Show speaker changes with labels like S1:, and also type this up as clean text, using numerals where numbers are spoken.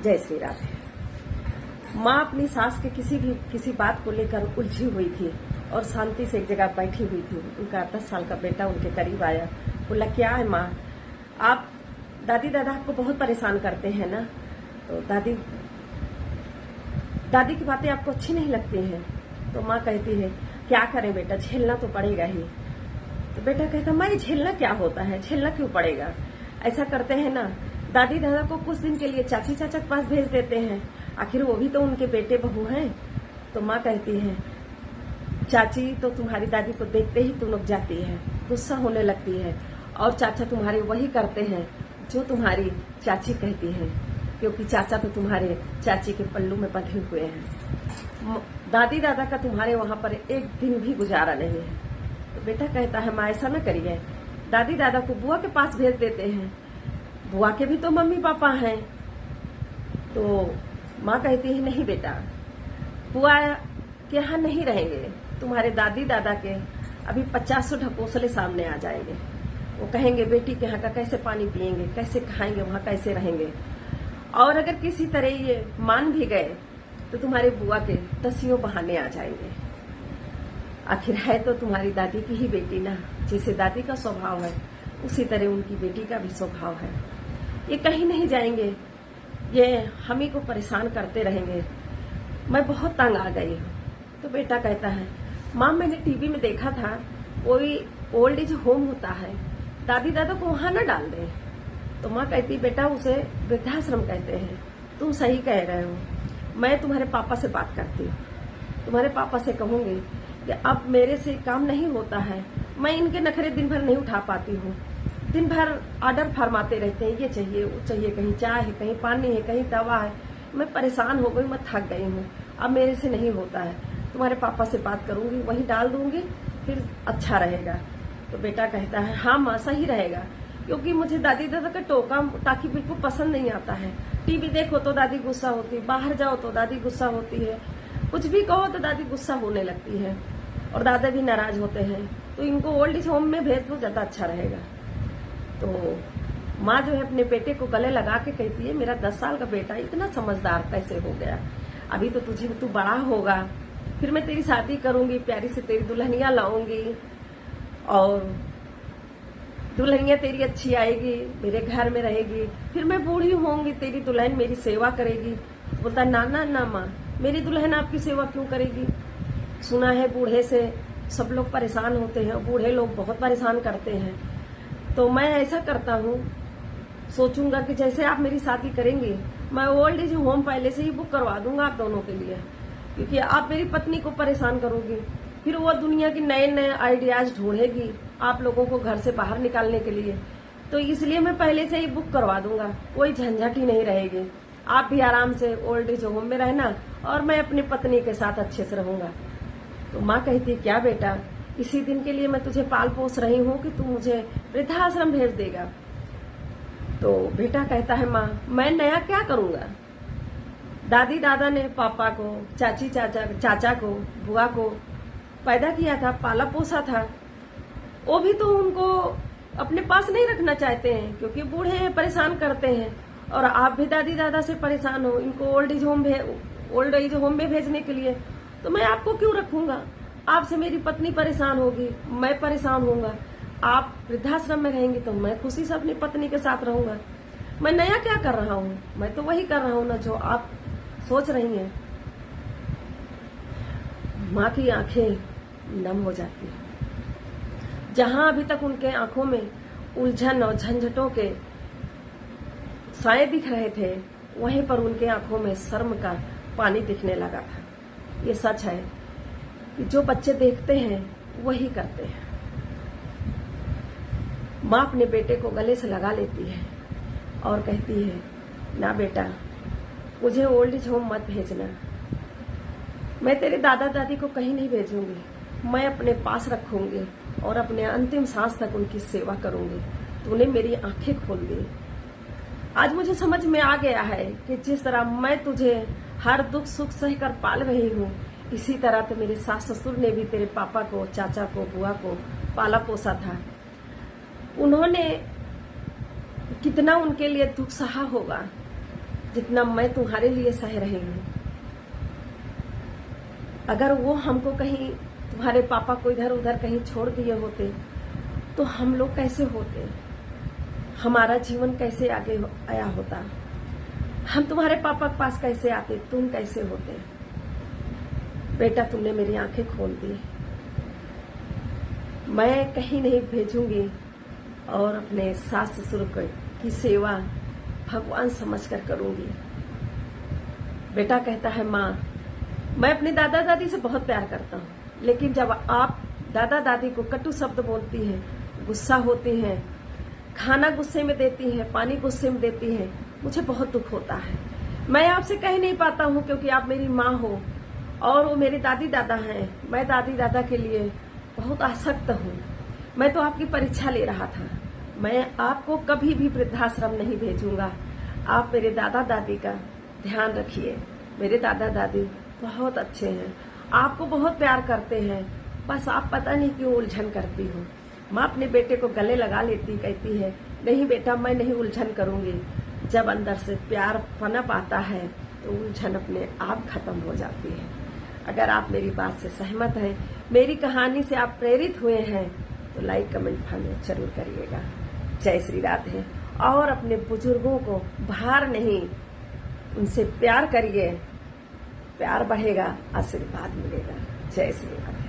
S1: जय श्री राधे। माँ अपनी सास के किसी बात को लेकर उलझी हुई थी और शांति से एक जगह बैठी हुई थी। उनका 10 साल का बेटा उनके करीब आया, बोला क्या है माँ, आप दादी दादा आपको बहुत परेशान करते हैं ना, तो दादी की बातें आपको अच्छी नहीं लगती हैं। तो माँ कहती है क्या करें बेटा, झेलना तो पड़ेगा ही। तो बेटा कहता माँ ये झेलना क्या होता है, झेलना क्यों पड़ेगा, ऐसा करते हैं ना, दादी दादा को कुछ दिन के लिए चाची चाचा के पास भेज देते हैं, आखिर वो भी तो उनके बेटे बहू हैं। तो माँ कहती है चाची तो तुम्हारी दादी को देखते ही तुम लोग जाती है, गुस्सा होने लगती है, और चाचा तुम्हारे वही करते हैं जो तुम्हारी चाची कहती है, क्योंकि चाचा तो तुम्हारे चाची के पल्लू में बंधे हुए हैं। दादी दादा का तुम्हारे वहां पर एक दिन भी गुजारा नहीं है। तो बेटा कहता है माँ ऐसा न करिए, दादी दादा को बुआ के पास भेज देते हैं, बुआ के भी तो मम्मी पापा हैं। तो माँ कहती है नहीं बेटा, बुआ के यहाँ नहीं रहेंगे, तुम्हारे दादी दादा के अभी 50 ढकोसले सामने आ जाएंगे। वो कहेंगे बेटी के यहाँ का कैसे पानी पिएंगे, कैसे खाएंगे, वहां कैसे रहेंगे, और अगर किसी तरह ये मान भी गए तो तुम्हारे बुआ के 10 बहाने आ जाएंगे। आखिर है तो तुम्हारी दादी की ही बेटी ना, जैसे दादी का स्वभाव है उसी तरह उनकी बेटी का भी स्वभाव है। ये कहीं नहीं जाएंगे, ये हम ही को परेशान करते रहेंगे, मैं बहुत तंग आ गई हूँ। तो बेटा कहता है माँ मैंने टीवी में देखा था कोई ओल्ड एज होम होता है, दादी दादा को वहां न डाल दे। तो माँ कहती बेटा उसे वृद्धाश्रम कहते हैं, तुम सही कह रहे हो, मैं तुम्हारे पापा से बात करती हूँ, तुम्हारे पापा से कहूंगी कि अब मेरे से काम नहीं होता है, मैं इनके नखरे दिन भर नहीं उठा पाती हूँ, दिन भर ऑर्डर फरमाते रहते हैं, ये चाहिए वो चाहिए, कहीं चाय है, कहीं पानी है, कहीं दवा है, मैं परेशान हो गई, मैं थक गई हूँ, अब मेरे से नहीं होता है, तुम्हारे पापा से बात करूंगी, वहीं डाल दूंगी, फिर अच्छा रहेगा। तो बेटा कहता है हाँ माँ सही रहेगा, क्योंकि मुझे दादी दादा का टोका टाकी बिल्कुल पसंद नहीं आता है। टीवी देखो तो दादी गुस्सा होती है, बाहर जाओ तो दादी गुस्सा होती है, कुछ भी कहो तो दादी गुस्सा होने लगती है, और दादा भी नाराज होते हैं। तो इनको ओल्ड एज होम में भेज दो, ज्यादा अच्छा रहेगा। तो माँ जो है अपने बेटे को गले लगा के कहती है मेरा 10 साल का बेटा इतना समझदार कैसे हो गया, अभी तो तू बड़ा होगा, फिर मैं तेरी शादी करूंगी, प्यारी से तेरी दुल्हनिया लाऊंगी, और दुल्हनिया तेरी अच्छी आएगी, मेरे घर में रहेगी, फिर मैं बूढ़ी होंगी, तेरी दुल्हन मेरी सेवा करेगी। बोलता ना ना ना माँ, मेरी दुल्हन आपकी सेवा क्यों करेगी, सुना है बूढ़े से सब लोग परेशान होते हैं, बूढ़े लोग बहुत परेशान करते हैं। तो मैं ऐसा करता हूँ, सोचूंगा कि जैसे आप मेरी शादी करेंगी मैं ओल्ड एज होम पहले से ही बुक करवा दूंगा आप दोनों के लिए, क्योंकि आप मेरी पत्नी को परेशान करोगी, फिर वो दुनिया की नए नए आइडियाज ढूंढेगी आप लोगों को घर से बाहर निकालने के लिए। तो इसलिए मैं पहले से ही बुक करवा दूंगा, कोई झंझट ही नहीं रहेगी, आप भी आराम से ओल्ड एज होम में रहना और मैं अपनी पत्नी के साथ अच्छे से रहूंगा। तो माँ कहती क्या बेटा, इसी दिन के लिए मैं तुझे पाल पोस रही हूँ कि तू मुझे वृद्धाश्रम भेज देगा। तो बेटा कहता है माँ मैं नया क्या करूंगा, दादी दादा ने पापा को, चाची चाचा को, बुआ को पैदा किया था, पाला पोसा था, वो भी तो उनको अपने पास नहीं रखना चाहते हैं क्योंकि बूढ़े हैं, परेशान करते हैं, और आप भी दादी दादा से परेशान हो इनको ओल्ड एज होम में भेजने के लिए, तो मैं आपको क्यों रखूंगा, आपसे मेरी पत्नी परेशान होगी, मैं परेशान होऊंगा, आप वृद्धाश्रम में रहेंगे तो मैं खुशी से अपनी पत्नी के साथ रहूंगा। मैं नया क्या कर रहा हूँ, मैं तो वही कर रहा हूँ ना जो आप सोच रही हैं। माँ की आंखें नम हो जाती है, जहां अभी तक उनके आंखों में उलझन और झंझटों के साए दिख रहे थे, वहीं पर उनके आंखों में शर्म का पानी दिखने लगा था। ये सच है कि जो बच्चे देखते हैं वही करते हैं। माँ अपने बेटे को गले से लगा लेती है और कहती है ना बेटा, मुझे ओल्ड एज होम मत भेजना, मैं तेरे दादा दादी को कहीं नहीं भेजूंगी, मैं अपने पास रखूंगी और अपने अंतिम सांस तक उनकी सेवा करूंगी। तूने मेरी आंखें खोल दी, आज मुझे समझ में आ गया है कि जिस तरह मैं तुझे हर दुख सुख सहकर पाल रही हूँ, इसी तरह तो मेरे सास ससुर ने भी तेरे पापा को, चाचा को, बुआ को पाला पोसा था। उन्होंने कितना उनके लिए दुख सहा होगा, जितना मैं तुम्हारे लिए सह रही हूं। अगर वो हमको कहीं, तुम्हारे पापा को इधर उधर कहीं छोड़ दिए होते तो हम लोग कैसे होते, हमारा जीवन कैसे आगे आया होता, हम तुम्हारे पापा के पास कैसे आते, तुम कैसे होते। बेटा तुमने मेरी आंखें खोल दी। मैं कहीं नहीं भेजूंगी और अपने सास ससुर की सेवा भगवान समझकर करूंगी। बेटा कहता है माँ, मैं अपने दादा दादी से बहुत प्यार करता हूँ, लेकिन जब आप दादा दादी को कटु शब्द बोलती हैं, गुस्सा होती हैं, खाना गुस्से में देती हैं, पानी गुस्से में देती हैं, मुझे बहुत दुख होता है। मैं आपसे कह नहीं पाता हूँ क्योंकि आप मेरी माँ हो और वो मेरे दादी दादा हैं। मैं दादी दादा के लिए बहुत आसक्त हूँ। मैं तो आपकी परीक्षा ले रहा था। मैं आपको कभी भी वृद्धाश्रम नहीं भेजूंगा। आप मेरे दादा दादी का ध्यान रखिए। मेरे दादा दादी बहुत अच्छे हैं, आपको बहुत प्यार करते हैं, बस आप पता नहीं क्यों उलझन करती हो। माँ अपने बेटे को गले लगा लेती, कहती है नहीं बेटा मैं नहीं उलझन करूंगी। जब अंदर से प्यार पनप आता है तो उलझन अपने आप खत्म हो जाती है। अगर आप मेरी बात से सहमत हैं, मेरी कहानी से आप प्रेरित हुए हैं तो लाइक कमेंट हमें जरूर करिएगा। जय श्री राधे। और अपने बुजुर्गों को भार नहीं, उनसे प्यार करिए, प्यार बढ़ेगा, आशीर्वाद मिलेगा। जय श्री राधे।